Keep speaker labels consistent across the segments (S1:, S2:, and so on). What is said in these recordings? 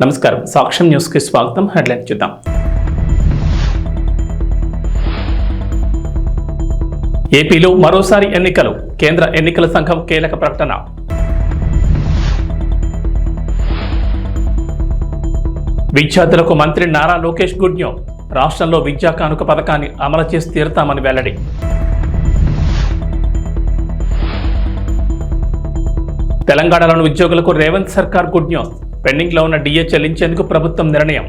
S1: నమస్కారం సాక్ష్యం న్యూస్ కి స్వాగతం. హెడ్లైన్ చూద్దాం. ఏపీలో మరోసారి ఎన్నికలు, కేంద్ర ఎన్నికల సంఘం కీలక ప్రకటన. విద్యార్థులకు మంత్రి నారా లోకేష్ గుడ్ న్యూస్. రాష్ట్రంలో విద్యా కానుక పథకాన్ని అమలు చేసి తీరుతామని వెల్లడి. తెలంగాణలోని ఉద్యోగులకు రేవంత్ సర్కార్ గుడ్ న్యూస్. పెండింగ్ లో ఉన్న డిఏ చెల్లించేందుకు ప్రభుత్వం నిర్ణయం.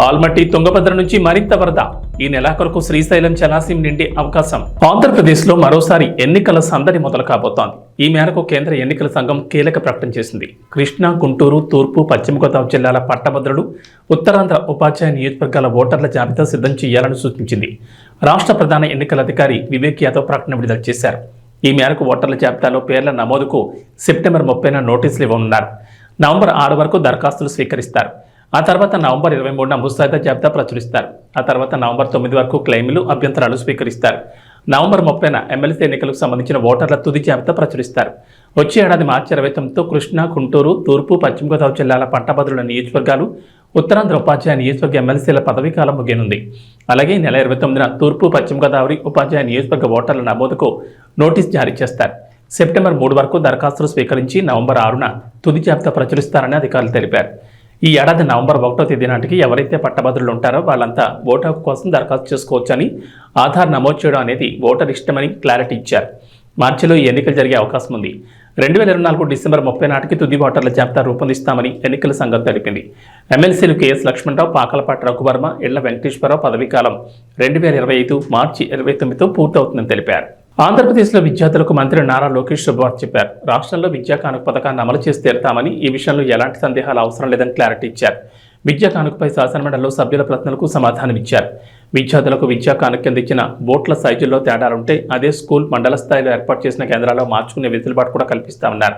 S1: ఆల్మట్టి తుంగభద్ర నుంచి మరింత వరద. ఈ నెలాఖరుకు శ్రీశైలం జలాశయం నిండే అవకాశం. ఆంధ్రప్రదేశ్ లో మరోసారి ఎన్నికల సందడి మొదలు కాబోతోంది. ఈ మేరకు కేంద్ర ఎన్నికల సంఘం కీలక ప్రకటన చేసింది. కృష్ణా, గుంటూరు, తూర్పు, పశ్చిమ గోదావరి జిల్లాల పట్టభద్రులు, ఉత్తరాంధ్ర ఉపాధ్యాయ నియోజకవర్గాల ఓటర్ల జాబితా సిద్ధం చేయాలని సూచించింది. రాష్ట్ర ప్రధాన ఎన్నికల అధికారి వివేక్ యాదవ్ ప్రకటన విడుదల చేశారు. ఈ మేరకు ఓటర్ల జాబితాలో పేర్ల నమోదుకు సెప్టెంబర్ 30న నోటీసులు ఇవ్వనున్నారు. నవంబర్ 6 వరకు దరఖాస్తులు స్వీకరిస్తారు. ఆ తర్వాత నవంబర్ 23న ముసాయిదా జాబితా ప్రచురిస్తారు. ఆ తర్వాత నవంబర్ 9 వరకు క్లెయిములు, అభ్యంతరాలు స్వీకరిస్తారు. నవంబర్ 30న ఎమ్మెల్సీ ఎన్నికలకు సంబంధించిన ఓటర్ల తుది జాబితా ప్రచురిస్తారు. వచ్చే ఏడాది మార్చి 29తో కృష్ణా, గుంటూరు, తూర్పు, పశ్చిమ గోదావరి జిల్లాల పట్టభద్రుల నియోజకవర్గాలు, ఉత్తరాంధ్ర ఉపాధ్యాయ నియోజకవర్గ ఎమ్మెల్సీల పదవీ కాలం ముగియనుంది. అలాగే నెల 29న తూర్పు, పశ్చిమ గోదావరి ఉపాధ్యాయ నియోజకవర్గ ఓటర్ల నమోదుకు నోటీస్ జారీ చేస్తారు. సెప్టెంబర్ 3 వరకు దరఖాస్తులు స్వీకరించి నవంబర్ 6న తుది జాబితా ప్రచురిస్తారని అధికారులు తెలిపారు. ఈ ఏడాది నవంబర్ 1వ తేదీ నాటికి ఎవరైతే పట్టభద్రులు ఉంటారో వాళ్ళంతా ఓటు హక్కు కోసం దరఖాస్తు చేసుకోవచ్చని, ఆధార్ నమోదు చేయడం అనేది ఓటర్ ఇష్టమని క్లారిటీ ఇచ్చారు. మార్చిలో ఈ ఎన్నికలు జరిగే అవకాశం ఉంది. 2024 డిసెంబర్ 30 నాటికి తుది ఓటర్ల జాబితా రూపొందిస్తామని ఎన్నికల సంఘం తెలిపింది. ఎమ్మెల్సీలు కేఎస్ లక్ష్మణరావు, పాకలపాటి రఘువర్మ, ఇళ్ల వెంకటేశ్వరరావు పదవీ కాలం 2025 మార్చి 29తో పూర్తవుతుందని తెలిపారు. ఆంధ్రప్రదేశ్లో విద్యార్థులకు మంత్రి నారా లోకేష్ శుభవార్త చెప్పారు. రాష్ట్రంలో విద్యా కానుక పథకాన్ని అమలు చేసి తీరుతామని, ఈ విషయంలో ఎలాంటి సందేహాలు అవసరం లేదని క్లారిటీ ఇచ్చారు. విద్యా కానుకపై శాసనమండలిలో సభ్యుల ప్రశ్నలకు సమాధానమిచ్చారు. విద్యార్థులకు విద్యా కానుక కింద ఇచ్చిన బోట్ల సైజుల్లో తేడాలుంటే అదే స్కూల్, మండల స్థాయిలో ఏర్పాటు చేసిన కేంద్రాల్లో మార్చుకునే వెసులుబాటు కూడా కల్పిస్తామన్నారు.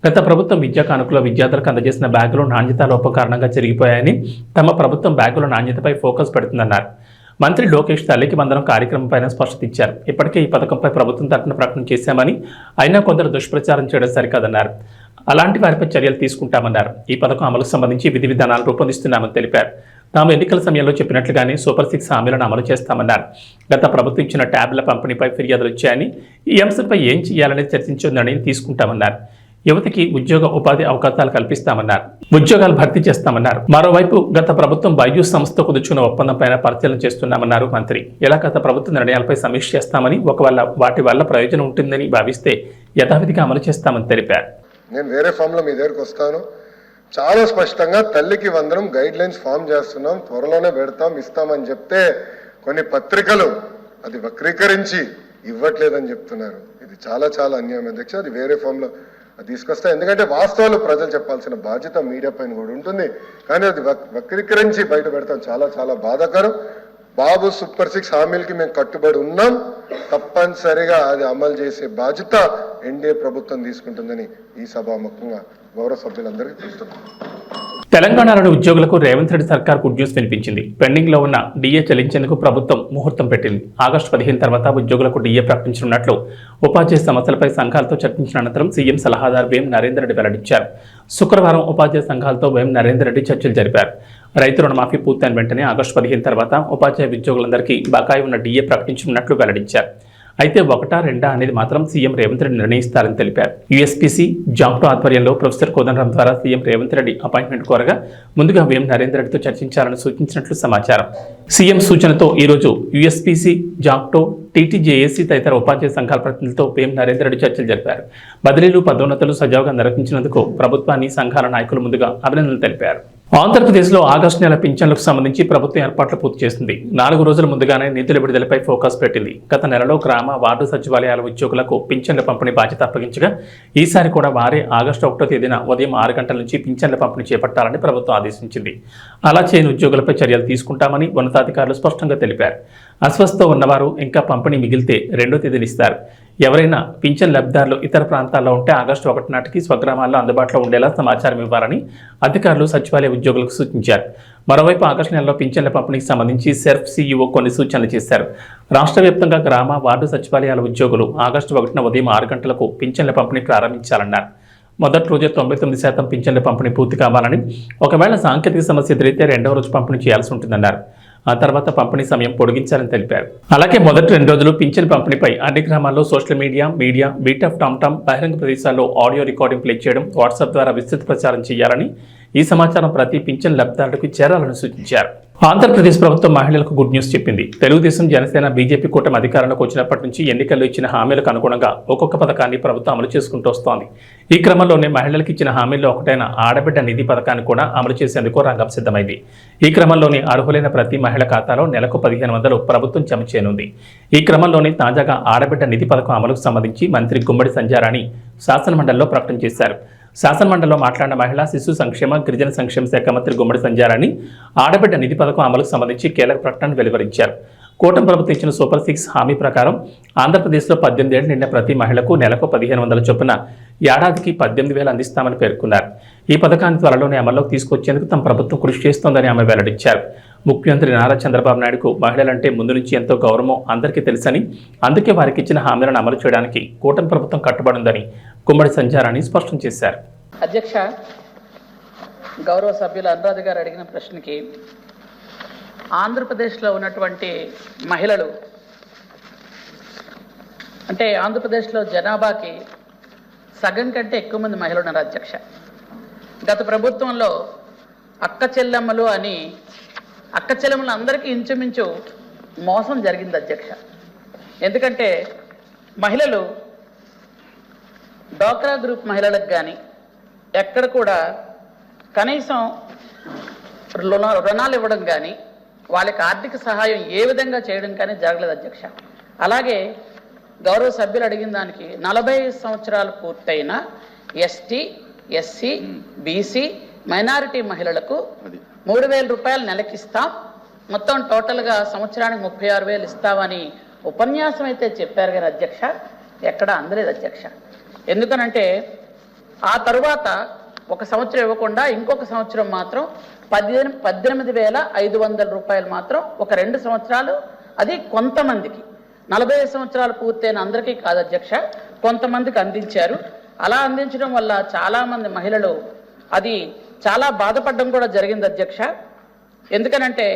S1: గత ప్రభుత్వం విద్యా కానుకలో విద్యార్థులకు అందజేసిన బ్యాగులు నాణ్యత లోపం కారణంగా జరిగిపోయాయని, తమ ప్రభుత్వం బ్యాగుల నాణ్యతపై ఫోకస్ పెడుతుందన్నారు. మంత్రి లోకేష్ తల్లికి వందనం కార్యక్రమంపై స్పష్టత ఇచ్చారు. ఇప్పటికే ఈ పథకంపై ప్రభుత్వం తరఫున ప్రకటన చేశామని, అయినా కొందరు దుష్ప్రచారం చేయడం సరికాదన్నారు. అలాంటి వారిపై చర్యలు తీసుకుంటామన్నారు. ఈ పథకం అమలుకు సంబంధించి విధి విధానాలు రూపొందిస్తున్నామని తెలిపారు. తాము ఎన్నికల సమయంలో చెప్పినట్లుగానే సూపర్ 6 హామీలను అమలు చేస్తామన్నారు. గత ప్రభుత్వం ఇచ్చిన ట్యాబ్ల పంపిణీపై ఫిర్యాదులు వచ్చాయని, ఈ అంశంపై ఏం చేయాలనేది చర్చించే నిర్ణయం తీసుకుంటామన్నారు. యువతకి ఉద్యోగ ఉపాధి అవకాశాలు కల్పిస్తామన్నారు. ఉద్యోగాలు భర్తీ చేస్తామన్నారు. మరోవైపు గత ప్రభుత్వం బైజూస్ సంస్థతో కుదుర్చుకున్న ఒప్పందంపైన పరిశీలన చేస్తున్నామన్నారు మంత్రి. ఇలా గత ప్రభుత్వ నిర్ణయాలపై సమీక్ష చేస్తామని, ఒకవేళ వాటి వల్ల ప్రయోజనం ఉంటుందని భావిస్తే యథావిధిగా అమలు చేస్తామని తెలిపారు.
S2: నేను వేరే ఫామ్లో మీ దగ్గరకు వస్తాను. చాలా స్పష్టంగా తల్లికి వందనం గైడ్ లైన్స్ ఫామ్ చేస్తున్నాం, త్వరలోనే పెడతాం, ఇస్తామని చెప్తే కొన్ని పత్రికలు అది వక్రీకరించి ఇవ్వట్లేదని చెప్తున్నారు. ఇది చాలా చాలా అన్యాయం అధ్యక్ష. అది వేరే ఫామ్లో అది తీసుకొస్తా. ఎందుకంటే వాస్తవాలు ప్రజలు చెప్పాల్సిన బాధ్యత మీడియా పైన కూడా ఉంటుంది. కానీ అది వక్రీకరించి బయట పెడతాం, చాలా చాలా బాధాకరం. బాబు సూపర్ 6 హామీలకి మేము కట్టుబడి ఉన్నాం. తప్పనిసరిగా అది అమలు చేసే బాధ్యత ఎన్డీఏ ప్రభుత్వం తీసుకుంటుందని ఈ సభాముఖంగా గౌరవ సభ్యులందరికీ తెలుస్తున్నాం.
S1: తెలంగాణలోని ఉద్యోగులకు రేవంత్ రెడ్డి సర్కార్ గుడ్ న్యూస్ వినిపించింది. పెండింగ్ లో ఉన్న డిఏ చెల్లించేందుకు ప్రభుత్వం ముహూర్తం పెట్టింది. ఆగస్టు 15 తర్వాత ఉద్యోగులకు డిఏ ప్రకటించనున్నట్లు ఉపాధ్యాయ సమస్యలపై సంఘాలతో చర్చించిన అనంతరం సీఎం సలహాదారు వేం నరేందర్ రెడ్డి వెల్లడించారు. శుక్రవారం ఉపాధ్యాయ సంఘాలతో వేం నరేందర్ రెడ్డి చర్చలు జరిపారు. రైతు రుణమాఫీ పూర్తయిన వెంటనే ఆగస్టు 15 తర్వాత ఉపాధ్యాయ ఉద్యోగులందరికీ బకాయి ఉన్న డిఏ ప్రకటించనున్నట్లు వెల్లడించారు. అయితే 1, 2 అనేది మాత్రం సీఎం రేవంత్ రెడ్డి నిర్ణయిస్తారని తెలిపారు. యూఎస్పీసీ జాక్టో ఆధ్వర్యంలో ప్రొఫెసర్ కోదండరాం ద్వారా సీఎం రేవంత్ రెడ్డి అపాయింట్మెంట్ కోరగా ముందుగా వేం నరేందర్ రెడ్డితో చర్చించాలని సూచించినట్లు సమాచారం. సీఎం సూచనతో ఈరోజు యూఎస్పీసీ, జాక్టో, టీటీజేఏసీ తదితర ఉపాధ్యాయ సంఘాల ప్రతినిధులతో వేం నరేందర్ రెడ్డి చర్చలు జరిపారు. బదిలీలు, పదోన్నతులు సజావుగా నిర్వహించినందుకు ప్రభుత్వాన్ని, సంఘాల నాయకులు ముందుగా అభినందనలు తెలిపారు. ఆంధ్రప్రదేశ్లో ఆగస్టు నెల పింఛన్లకు సంబంధించి ప్రభుత్వం ఏర్పాట్లు పూర్తి చేసింది. 4 రోజుల ముందుగానే నిధుల విడుదలపై ఫోకస్ పెట్టింది. గత నెలలో గ్రామ, వార్డు సచివాలయాల ఉద్యోగులకు పింఛన్ల పంపిణీ బాధ్యత అప్పగించగా ఈసారి కూడా వారే ఆగస్టు 1వ తేదీన ఉదయం 6 గంటల నుంచి పింఛన్ల పంపిణీ చేపట్టాలని ప్రభుత్వం ఆదేశించింది. అలా చేయని ఉద్యోగులపై చర్యలు తీసుకుంటామని ఉన్నతాధికారులు స్పష్టంగా తెలిపారు. అస్వస్థతో ఉన్నవారు ఇంకా పంపిణీ మిగిలితే 2వ తేదీని ఇస్తారు. ఎవరైనా పింఛన్ లబ్ధిదారులు ఇతర ప్రాంతాల్లో ఉంటే ఆగస్టు 1 నాటికి స్వగ్రామాల్లో అందుబాటులో ఉండేలా సమాచారం ఇవ్వాలని అధికారులు సచివాలయ ఉద్యోగులకు సూచించారు. మరోవైపు ఆగస్టు నెలలో పింఛన్ల పంపిణీకి సంబంధించి సెర్ఫ్ సీఈఓ కొన్ని సూచనలు చేశారు. రాష్ట్ర వ్యాప్తంగా గ్రామ వార్డు సచివాలయాల ఉద్యోగులు ఆగస్టు 1న ఉదయం 6 గంటలకు పింఛన్ల పంపిణీ ప్రారంభించాలన్నారు. మొదటి రోజే 99% పింఛన్ల పంపిణీ పూర్తి కావాలని, ఒకవేళ సాంకేతిక సమస్య ఎదురైతే రెండవ రోజు పంపిణీ చేయాల్సి ఉంటుందన్నారు. ఆ తర్వాత పంపిణీ సమయం పొడిగించాలని తెలిపారు. అలాగే మొదటి 2 రోజులు పింఛన్ పంపిణీపై అన్ని గ్రామాల్లో social media beat of Tom బహిరంగ ప్రదేశాల్లో ఆడియో రికార్డింగ్ ప్లే చేయడం, వాట్సాప్ ద్వారా విస్తృత ప్రచారం చేయాలని, ఈ సమాచారం ప్రతి పింఛన్ లబ్ధిదారులకు చేరాలని సూచించారు. ఆంధ్రప్రదేశ్ ప్రభుత్వం మహిళలకు గుడ్ న్యూస్ చెప్పింది. తెలుగుదేశం, జనసేన, బీజేపీ కూటమి అధికారంలోకి వచ్చినప్పటి నుంచి ఎన్నికల్లో ఇచ్చిన హామీలకు అనుగుణంగా ఒక్కొక్క పథకాన్ని ప్రభుత్వం అమలు చేసుకుంటూ వస్తోంది. ఈ క్రమంలోనే మహిళలకు ఇచ్చిన హామీల్లో ఒకటైన ఆడబిడ్డ నిధి పథకాన్ని కూడా అమలు చేసేందుకు రంగం సిద్ధమైంది. ఈ క్రమంలోనే అర్హులైన ప్రతి మహిళ ఖాతాలో నెలకు 1500 ప్రభుత్వం జమ చేయనుంది. ఈ క్రమంలోనే తాజాగా ఆడబిడ్డ నిధి పథకం అమలుకు సంబంధించి మంత్రి గుమ్మడి సంధ్యారాణి శాసనమండలిలో ప్రకటన చేశారు. శాసనమండలిలో మాట్లాడిన మహిళా శిశు సంక్షేమ గిరిజన సంక్షేమ శాఖ మంత్రి గుమ్మడి సంధ్యారాణి ఆడబిడ్డ నిధి పథకం అమలుకు సంబంధించి కీలక ప్రకటన వెలువరించారు. కూటమి ప్రభుత్వం ఇచ్చిన సూపర్ 6 హామీ ప్రకారం ఆంధ్రప్రదేశ్లో 18 ఏళ్లు నిండిన ప్రతి మహిళకు నెలకు 1500 చొప్పున ఏడాదికి 18,000 అందిస్తామని పేర్కొన్నారు. ఈ పథకాన్ని త్వరలోనే అమల్లోకి తీసుకొచ్చేందుకు తమ ప్రభుత్వం కృషి చేస్తోందని ఆమె వెల్లడించారు. ముఖ్యమంత్రి నారా చంద్రబాబు నాయుడుకు మహిళలంటే ముందు నుంచి ఎంతో గౌరవం అందరికీ తెలుసని, అందుకే వారికి ఇచ్చిన హామీలను అమలు చేయడానికి కూటమి ప్రభుత్వం కట్టుబడిందని గుమ్మడి సంధ్యారాణి స్పష్టం చేశారు.
S3: అధ్యక్ష, గౌరవ సభ్యులు అనురాధ గారు అడిగిన ప్రశ్నకి ఆంధ్రప్రదేశ్లో ఉన్నటువంటి మహిళలు అంటే ఆంధ్రప్రదేశ్లో జనాభాకి సగం కంటే ఎక్కువ మంది మహిళలు ఉన్నారు అధ్యక్ష. గత ప్రభుత్వంలో అక్క చెల్లెమ్మలు అని అక్క చెల్లెమ్మలు అందరికీ ఇంచుమించు మోసం జరిగింది అధ్యక్ష. ఎందుకంటే మహిళలు డ్వాక్రా గ్రూప్ మహిళలకు కానీ ఎక్కడ కూడా కనీసం రుణాలు ఇవ్వడం కానీ వాళ్ళకి ఆర్థిక సహాయం ఏ విధంగా చేయడం కానీ జరగలేదు అధ్యక్ష. అలాగే గౌరవ సభ్యులు అడిగిన దానికి 45 సంవత్సరాలు పూర్తయిన ఎస్టీ, ఎస్సీ, బీసీ, మైనారిటీ మహిళలకు 3,000 రూపాయలు నెలకిస్తాం, మొత్తం టోటల్గా సంవత్సరానికి 36,000 ఇస్తామని ఉపన్యాసం అయితే చెప్పారు కానీ అధ్యక్ష ఎక్కడ అందలేదు అధ్యక్ష. ఎందుకనంటే ఆ తరువాత 1 సంవత్సరం ఇవ్వకుండా ఇంకొక సంవత్సరం మాత్రం 18,500 రూపాయలు మాత్రం ఒక 2 సంవత్సరాలు, అది కొంతమందికి 45 సంవత్సరాలు పూర్తయిన అందరికీ కాదు అధ్యక్ష, కొంతమందికి అందించారు. అలా అందించడం వల్ల చాలామంది మహిళలు అది చాలా బాధపడడం కూడా జరిగింది అధ్యక్ష. ఎందుకనంటే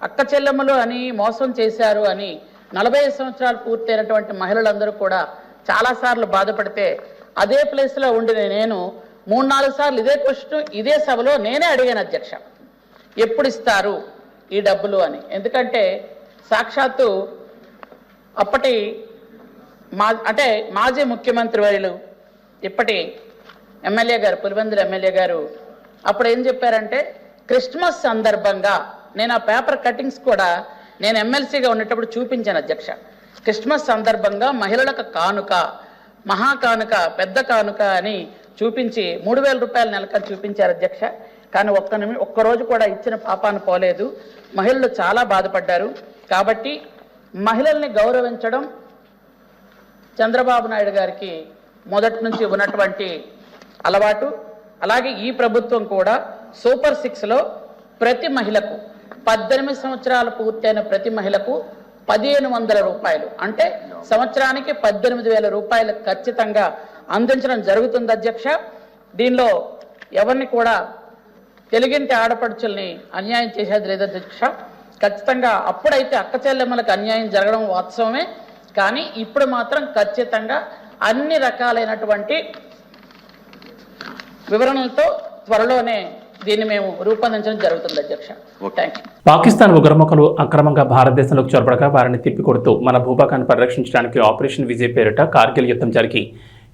S3: అక్క చెల్లెమ్మలు అని మోసం చేశారు అని 45 సంవత్సరాలు పూర్తయినటువంటి మహిళలందరూ కూడా చాలాసార్లు బాధపడితే అదే ప్లేస్లో ఉండి నేను 3-4 సార్లు ఇదే క్వశ్చన్ ఇదే సభలో నేనే అడిగాను అధ్యక్ష, ఎప్పుడు ఇస్తారు ఈ డబ్బులు అని. ఎందుకంటే సాక్షాత్తు అప్పటి మాజీ ముఖ్యమంత్రి వర్యులు ఇప్పటి ఎమ్మెల్యే గారు పులివెందుల ఎమ్మెల్యే గారు అప్పుడు ఏం చెప్పారంటే క్రిస్మస్ సందర్భంగా నేను ఆ పేపర్ కటింగ్స్ కూడా నేను ఎమ్మెల్సీగా ఉండేటప్పుడు చూపించాను అధ్యక్ష. క్రిస్మస్ సందర్భంగా మహిళలకు కానుక, మహా కానుక, పెద్ద కానుక అని చూపించి 3,000 రూపాయల నెలకని చూపించారు అధ్యక్ష. కానీ ఒక్కరోజు కూడా ఇచ్చిన పాపాను పోలేదు, మహిళలు చాలా బాధపడ్డారు. కాబట్టి మహిళల్ని గౌరవించడం చంద్రబాబు నాయుడు గారికి మొదటి నుంచి ఉన్నటువంటి అలవాటు. అలాగే ఈ ప్రభుత్వం కూడా సూపర్ 6లో ప్రతి మహిళకు 18 సంవత్సరాలు పూర్తయిన ప్రతి మహిళకు 1,500 రూపాయలు అంటే సంవత్సరానికి 18,000 రూపాయలు ఖచ్చితంగా అందించడం జరుగుతుంది అధ్యక్ష. దీనిలో ఎవరిని కూడా తెలుగింటి ఆడపడుచుల్ని అన్యాయం చేసేది లేదు అధ్యక్ష. ఖచ్చితంగా అప్పుడైతే అక్క చెల్లెమ్మలకు అన్యాయం జరగడం వాస్తవమే, కానీ ఇప్పుడు మాత్రం ఖచ్చితంగా అన్ని రకాలైనటువంటి వివరణలతో త్వరలోనే దీన్ని మేము రూపొందించడం జరుగుతుంది అధ్యక్ష. Thank you.
S1: పాకిస్తాన్ ఉగ్రముఖలు అక్రమంగా భారతదేశంలోకి చొరబడగా వారిని తిప్పికొడుతూ మన భూభాగాన్ని పరిరక్షించడానికి ఆపరేషన్ విజయ్ పేరిట కార్గిల్ యుద్ధం జరిగి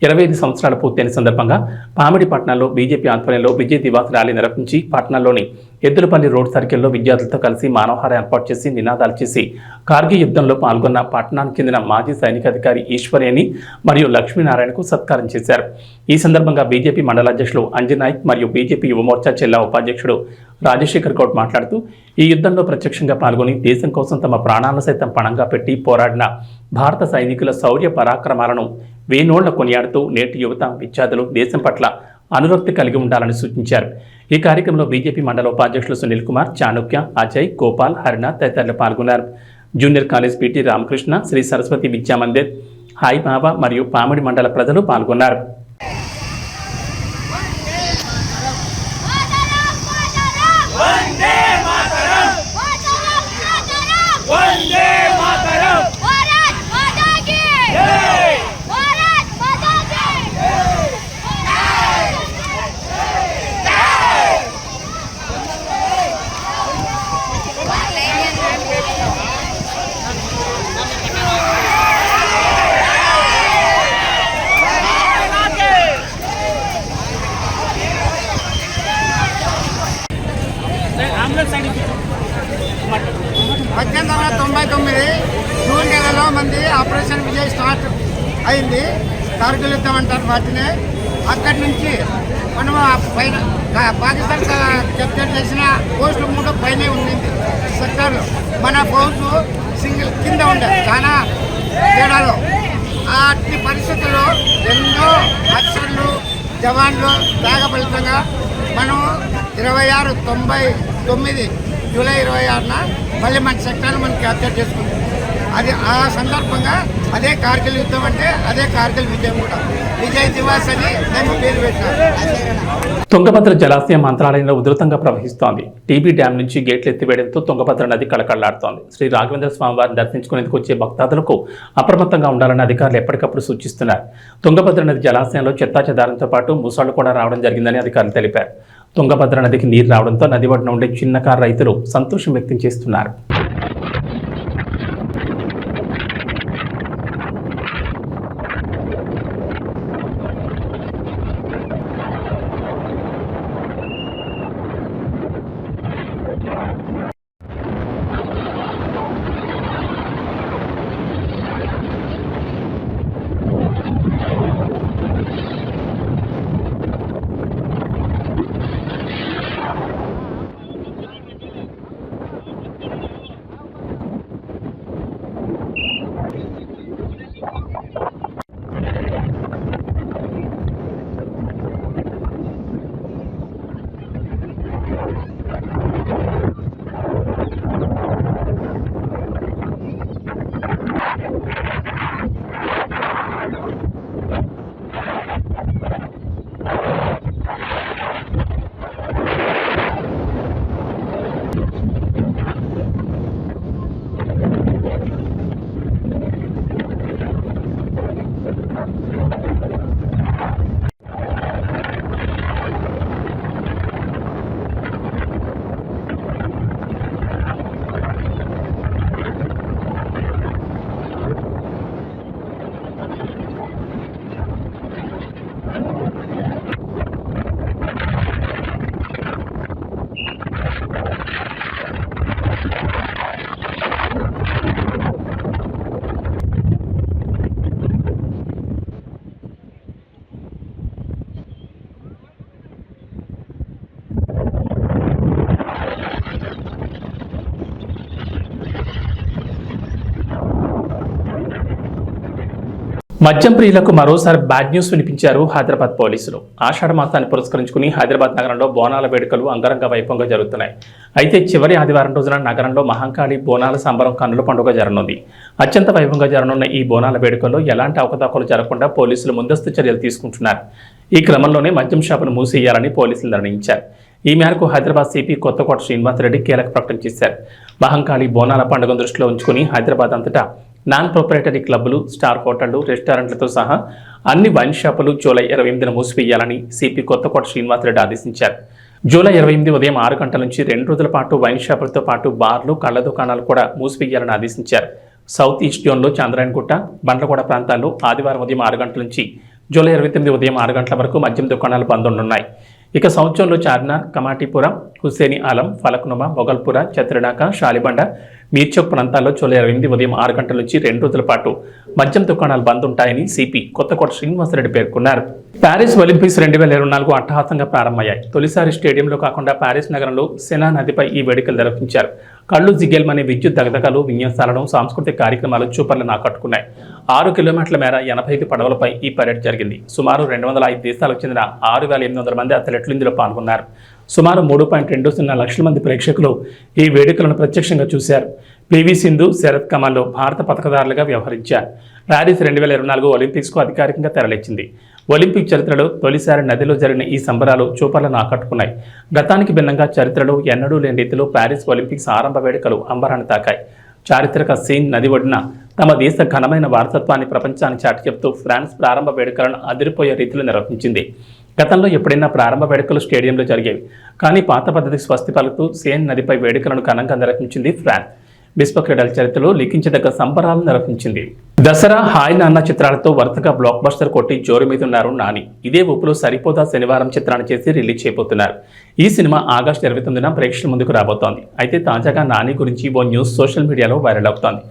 S1: 25 సంవత్సరాలు పూర్తయిన సందర్భంగా పామిడి పట్టణంలో బీజేపీ ఆధ్వర్యంలో విజయ్ దివాస్ ర్యాలీ నిర్వహించి పట్టణంలోని ఎద్దులపల్లి రోడ్ సర్కిల్లో విద్యార్థులతో కలిసి మానవహారం ఏర్పాటు చేసి నినాదాలు చేసి కార్గిల్ యుద్ధంలో పాల్గొన్న పట్టణానికి చెందిన మాజీ సైనికాధికారి ఈశ్వర్యని మరియు లక్ష్మీనారాయణకు సత్కారం చేశారు. ఈ సందర్భంగా బీజేపీ మండల అధ్యక్షులు అంజనాయక్ మరియు బీజేపీ యువమోర్చా జిల్లా ఉపాధ్యక్షుడు రాజశేఖర్ గౌడ్ మాట్లాడుతూ ఈ యుద్ధంలో ప్రత్యక్షంగా పాల్గొని దేశం కోసం తమ ప్రాణాలను సైతం పణంగా పెట్టి పోరాడిన భారత సైనికుల శౌర్య పరాక్రమాలను వేనోళ్ల కొనియాడుతూ నేటి యువత విద్యార్థులు దేశం పట్ల అనురక్తి కలిగి ఉండాలని సూచించారు. ఈ కార్యక్రమంలో బీజేపీ మండల ఉపాధ్యక్షులు సునీల్ కుమార్, చాణుక్య, అజయ్, గోపాల్, హరిణ తదితరులు పాల్గొన్నారు. Junior college PT Ramakrishna, Shri Saraswati Vidyamandir, హాయ్ బాబా మరియు పామిడి మండల ప్రజలు పాల్గొన్నారు.
S4: జూన్ నెలలో మంది ఆపరేషన్ విజయ్ స్టార్ట్ అయింది. కార్గిల్ యుద్ధం అంటారు వాటిని. అక్కడి నుంచి మనం పైన పాకిస్తాన్ కెప్టెన్ చేసిన పోస్టు 3 పైనే ఉండింది సెక్టార్లో. మన పోస్టు సింగిల్ కింద ఉండే చాలా తేడాలో. అట్టి పరిస్థితుల్లో ఎన్నో అక్షర్లు జవాన్లు త్యాగ ఫలితంగా మనం 26/99 జూలై 26న మళ్ళీ మన సెక్టార్ను మనం క్యాప్చర్ చేసుకుంటాం. అది ఆ సందర్భంగా అదే కార్గిల్ యుద్ధం అంటే అదే కార్గిల్ విజయం కూడా. విజయ్ దివాస్ అని మేము పేరు పెట్టారు.
S1: తుంగభద్ర జలాశయం మంత్రాలయంలో ఉధృతంగా ప్రవహిస్తోంది. టీబీ డ్యాం నుంచి గేట్లు ఎత్తివేయడంతో తుంగభద్ర నది కళకళలాడుతోంది. శ్రీ రాఘవేంద్ర స్వామి వారిని దర్శించుకునేందుకు వచ్చే భక్తాదులకు అప్రమత్తంగా ఉండాలని అధికారులు ఎప్పటికప్పుడు సూచిస్తున్నారు. తుంగభద్ర నది జలాశయంలో చెత్తాచెదారంతో పాటు ముసాళ్లు కూడా రావడం జరిగిందని అధికారులు తెలిపారు. తుంగభద్ర నదికి నీరు రావడంతో నది ఒడ్డున ఉండే చిన్నకారు రైతులు సంతోషం వ్యక్తం చేస్తున్నారు. మద్యం ప్రియులకు మరోసారి బ్యాడ్ న్యూస్ వినిపించారు హైదరాబాద్ పోలీసులు. ఆషాఢ మాసాన్ని పురస్కరించుకుని హైదరాబాద్ నగరంలో బోనాల వేడుకలు అంగరంగ వైభవంగా జరుగుతున్నాయి. అయితే చివరి ఆదివారం రోజున నగరంలో మహంకాళి బోనాల సంబరం కన్నుల పండుగ జరగనుంది. అత్యంత వైభవంగా జరగనున్న ఈ బోనాల వేడుకల్లో ఎలాంటి అవకతవకలు జరగకుండా పోలీసులు ముందస్తు చర్యలు తీసుకుంటున్నారు. ఈ క్రమంలోనే మద్యం షాపును మూసేయాలని పోలీసులు నిర్ణయించారు. ఈ మేరకు హైదరాబాద్ సిపి కొత్తకోట శ్రీనివాసరెడ్డి కీలక ప్రకటన చేశారు. మహంకాళి బోనాల పండుగను దృష్టిలో ఉంచుకుని హైదరాబాద్ అంతటా నాన్ ప్రొపరేటరీ క్లబ్లు, స్టార్ హోటళ్లు, రెస్టారెంట్లతో సహా అన్ని వైన్ షాపులు జూలై 28న మూసివేయాలని సిపి కొత్తకోట శ్రీనివాసరెడ్డి ఆదేశించారు. జూలై 28 ఉదయం 6 గంటల నుంచి 2 రోజుల పాటు వైన్ షాపులతో పాటు బార్లు, కళ్ల దుకాణాలు కూడా మూసివేయాలని ఆదేశించారు. సౌత్ ఈస్ట్ జోన్లో చంద్రాయణగుట్ట, బండ్లగూడ ప్రాంతాల్లో ఆదివారం ఉదయం 6 గంటల నుంచి జూలై 29 ఉదయం 6 గంటల వరకు మద్యం దుకాణాలు బంద్ ఉండనున్నాయి. ఇక సంవత్సరంలో చార్మినార్, కమాటీపుర, హుస్సేని ఆలం, ఫలక్నుమా, మొగల్పుర, చత్రనాక, షాలిబండ, మీర్చౌక్ ప్రాంతాల్లో జూలై 28 ఉదయం 6 గంటల నుంచి 2 రోజుల పాటు మద్యం దుకాణాలు బంద్ ఉంటాయని సిపి కొత్తకోట శ్రీనివాసరెడ్డి పేర్కొన్నారు. ప్యారిస్ ఒలింపిక్స్ 2024 అట్టహాసంగా ప్రారంభమయ్యాయి. తొలిసారి స్టేడియంలో కాకుండా ప్యారిస్ నగరంలో సెనా నదిపై ఈ వేడుకలు నిర్వహించారు. కళ్ళు జిగేల్మనే విద్యుత్ దగదగాలు, విన్యాసాలను, సాంస్కృతిక కార్యక్రమాలు చూపర్లను ఆకట్టుకున్నాయి. 6 కిలోమీటర్ల మేర 85 పడవలపై ఈ పరేడ్ జరిగింది. సుమారు 205 దేశాలకు చెందిన 6,800 మంది అథ్లెట్లు ఇందులో పాల్గొన్నారు. సుమారు 3.20 లక్షల మంది ప్రేక్షకులు ఈ వేడుకలను ప్రత్యక్షంగా చూశారు. పివి సింధు, శరత్ కమల్లో భారత పథకదారులుగా వ్యవహరించారు. ప్యారిస్ 2024 ఒలింపిక్స్కు అధికారికంగా తెరలేచింది. ఒలింపిక్ చరిత్రలో తొలిసారి నదిలో జరిగిన ఈ సంబరాలు చూపర్లను ఆకట్టుకున్నాయి. గతానికి భిన్నంగా చరిత్రలో ఎన్నడూ లేని రీతిలో ప్యారిస్ ఒలింపిక్స్ ఆరంభ వేడుకలు అంబరాన్ని తాకాయి. చారిత్రక సెయిన్ నది ఒడ్డున తమ దేశ ఘనమైన వారసత్వాన్ని ప్రపంచానికి చాటి చెప్తూ ఫ్రాన్స్ ప్రారంభ వేడుకలను అదిరిపోయే రీతిలో నిర్వహించింది. గతంలో ఎప్పుడైనా ప్రారంభ వేడుకలు స్టేడియంలో జరిగేవి, కానీ పాత పద్ధతికి స్వస్తి పలుకుతూ సెయిన్ నదిపై వేడుకలను ఘనంగా నిర్వహించింది ఫ్రాన్స్. విశ్వ క్రీడల చరిత్రలో లిఖించదగ్గ సంబరాలను నిర్వహించింది. దసరా, హాయ్ నాన్న చిత్రాలతో వరుసగా బ్లాక్ బస్టర్ కొట్టి జోరు మీదున్నారు నాని. ఇదే ఊపులో సరిపోదా శనివారం చిత్రాన్ని చేసి రిలీజ్ చేయబోతున్నారు. ఈ సినిమా ఆగస్టు 29న ప్రేక్షకుల ముందుకు రాబోతోంది. అయితే తాజాగా నాని గురించి ఓ న్యూస్ సోషల్ మీడియాలో వైరల్ అవుతోంది.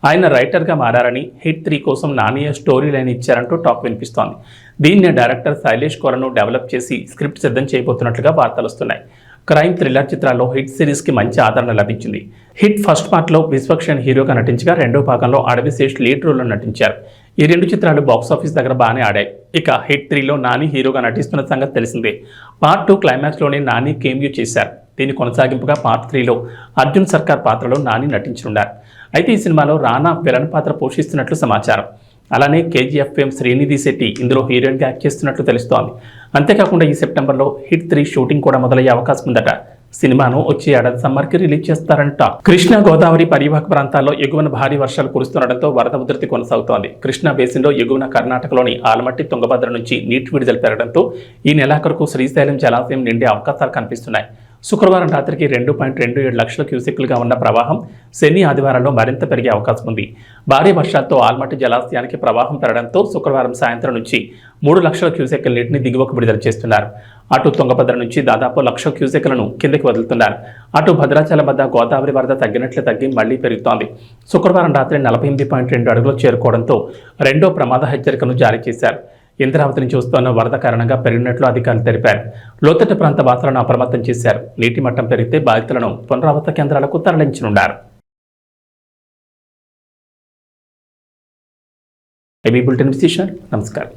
S1: ఆయన రైటర్గా మారారని, హిట్ 3 కోసం నానియే స్టోరీ లైన్ ఇచ్చారంటూ టాక్ వినిపిస్తోంది. దీన్నే డైరెక్టర్ శైలేష్ కోరను డెవలప్ చేసి స్క్రిప్ట్ సిద్ధం చేయబోతున్నట్లుగా వార్తలు వస్తున్నాయి. క్రైమ్ థ్రిల్లర్ చిత్రాల్లో హిట్ సిరీస్కి మంచి ఆదరణ లభించింది. హిట్ ఫస్ట్ పార్ట్లో విశ్వక్షణ్ హీరోగా నటించగా రెండో భాగంలో అడవిశేష్ లీడ్ రోల్లో నటించారు. ఈ 2 చిత్రాలు బాక్సాఫీస్ దగ్గర బాగానే ఆడాయి. ఇక హిట్ 3లో నాని హీరోగా నటిస్తున్న సంగతి తెలిసిందే. పార్ట్ 2 క్లైమాక్స్లోనే నాని కేమియో చేశారు. దీని కొనసాగింపుగా పార్ట్ 3లో అర్జున్ సర్కార్ పాత్రలో నాని నటించనున్నారు. అయితే ఈ సినిమాలో రానా విలన్ పాత్ర పోషిస్తున్నట్లు సమాచారం. అలానే కేజీఎఫ్ ఫేమ్ శ్రీనిధి శెట్టి ఇందులో హీరోయిన్గా యాక్ట్ చేస్తున్నట్లు తెలుస్తోంది. అంతేకాకుండా ఈ సెప్టెంబర్లో హిట్ 3 షూటింగ్ కూడా మొదలయ్యే అవకాశం ఉందట. సినిమాను వచ్చే ఏడాది సమ్మర్కి రిలీజ్ చేస్తారంట. కృష్ణా, గోదావరి పరివాహక ప్రాంతాల్లో ఎగువన భారీ వర్షాలు కురుస్తుండటంతో వరద ఉధృతి కొనసాగుతోంది. కృష్ణా బేసిన్లో ఎగువన కర్ణాటకలోని ఆలమట్టి, తుంగభద్ర నుంచి నీటి విడుదల పెరగడంతో ఈ నెలాఖరుకు శ్రీశైలం జలాశయం నిండే అవకాశాలు కనిపిస్తున్నాయి. శుక్రవారం రాత్రికి 2.27 లక్షల క్యూసెక్కులుగా ఉన్న ప్రవాహం శని, ఆదివారాల్లో మరింత పెరిగే అవకాశం ఉంది. భారీ వర్షాలతో ఆల్మట్టి జలాశయానికి ప్రవాహం పెరగడంతో శుక్రవారం సాయంత్రం నుంచి 3 లక్షల క్యూసెక్కుల నీటిని దిగువకు విడుదల చేస్తున్నారు. అటు తుంగభద్ర నుంచి దాదాపు 1,00,000 క్యూసెక్కులను కిందకి వదులుతున్నారు. అటు భద్రాచలం వద్ద గోదావరి వరద తగ్గినట్లు తగ్గి మళ్లీ పెరుగుతోంది. శుక్రవారం రాత్రి 48.2 అడుగులు చేరుకోవడంతో రెండో ప్రమాద హెచ్చరికను జారీ చేశారు. ఇంద్రావతి నుంచి వస్తున్న వరద కారణంగా పెరిగినట్లు అధికారులు తెలిపారు. లోతట్టు ప్రాంత వాసులను అప్రమత్తం చేశారు. నీటి మట్టం పెరిగితే బాధితులను పునరావాస కేంద్రాలకు తరలించనున్నారు. ఏబీ బులెటిన్ విశేషాలు. నమస్కారం.